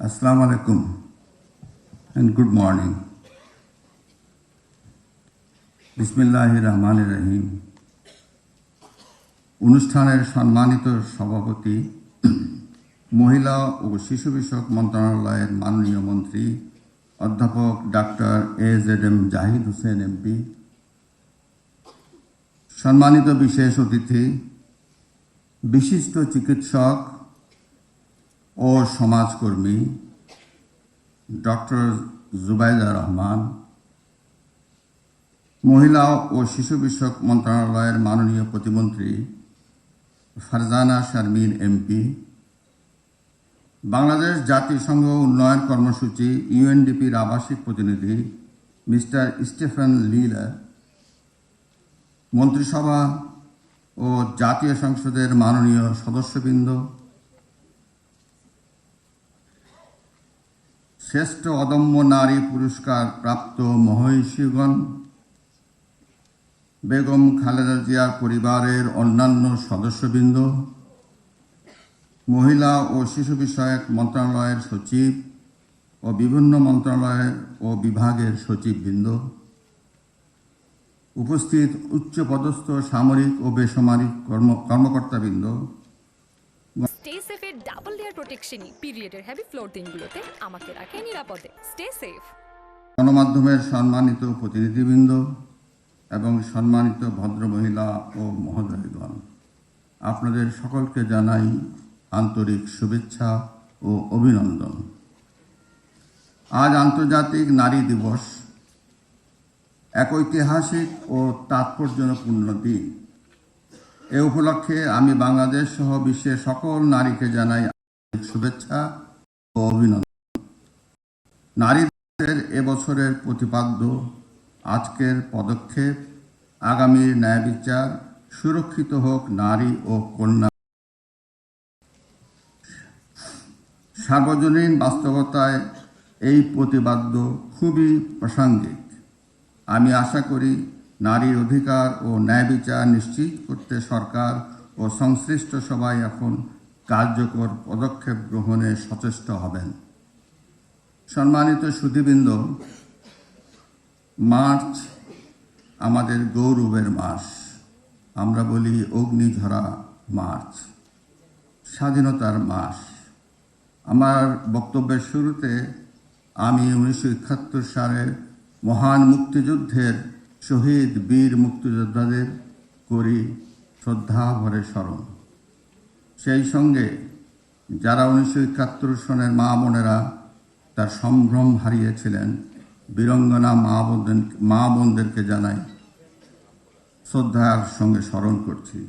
Assalamu alaikum and good morning. বিসমিল্লাহির রহমানির রহিম। অনুষ্ঠানের সম্মানিত সভাপতি, মহিলা ও শিশু বিষয়ক মন্ত্রণালয়ের মাননীয় মন্ত্রী অধ্যাপক doctor AZM Zahid Hossain MP, সম্মানিত বিশেষ অতিথি, বিশিষ্ট চিকিৎসক ও সমাজকর্মী ডক্টর জুবাইদা রহমান, মহিলা ও শিশু বিষয়ক মন্ত্রণালয়ের মাননীয় প্রতিমন্ত্রী ফারজানা শারমিন এমপি, বাংলাদেশ জাতিসংঘ উন্নয়ন কর্মসূচি UNDPর আবাসিক প্রতিনিধি মিস্টার স্টিফেন লিলা, মন্ত্রিসভা ও জাতীয় সংসদের মাননীয় সদস্যবৃন্দ, শ্রেষ্ঠ অদম্য নারী পুরস্কার প্রাপ্ত মহীয়সীগণ, বেগম খালেদা জিয়ার পরিবারের অন্যান্য সদস্যবৃন্দ, মহিলা ও শিশু বিষয়ক মন্ত্রণালয়ের সচিব ও বিভিন্ন মন্ত্রণালয় ও বিভাগের সচিববৃন্দ, উপস্থিত উচ্চপদস্থ সামরিক ও বেসামরিক কর্মকর্তাবৃন্দ, স্টে সেফের ডাবল লেয়ার প্রোটেকশনই পিরিয়ডের হেভি ফ্লোর দিনগুলোতে আমাকে রাখে নিরাপদে। Stay safe. গণমাধ্যমের সম্মানিত প্রতিনিধিবৃন্দ এবং সম্মানিত ভদ্রমহিলা ও মহোদয়গণ, আপনাদের সকলকে জানাই আন্তরিক শুভেচ্ছা ও অভিনন্দন। আজ আন্তর্জাতিক নারী দিবস, এক ঐতিহাসিক ও তাৎপর্যপূর্ণ দিন। এ উপলক্ষে আমি বাংলাদেশ সহ বিশ্বের সকল নারীকে জানাই শুভেচ্ছা ও অভিনন্দন। নারী দিবসের এবছরের প্রতিপাদ্য আজকের পদক্ষেপ আগামীর ন্যায় বিচার, সুরক্ষিত হোক নারী ও কন্যা। সার্বজনীন বাস্তবতায় এই প্রতিপাদ্য খুবই প্রাসঙ্গিক। আমি আশা করি নারীর অধিকার ও ন্যায় বিচার নিশ্চিত করতে সরকার ও সংশ্লিষ্ট সবাই এখন কার্যকর পদক্ষেপ গ্রহণে সচেষ্ট হবেন। সম্মানিত সুধীবৃন্দ, মার্চ আমাদের গৌরবের মাস। আমরা বলি অগ্নিঝরা মার্চ, স্বাধীনতার মাস। আমার বক্তব্যের শুরুতে আমি 1971 সালের মহান মুক্তিযুদ্ধের শহীদ বীর মুক্তিযোদ্ধাদের করি শ্রদ্ধা ভরে স্মরণ। সেই সঙ্গে যারা 1971 সনের মা বোনেরা তার সম্ভ্রম হারিয়েছিলেন, বীরঙ্গনা মা বোনদেরকে জানাই শ্রদ্ধার সঙ্গে স্মরণ করছি।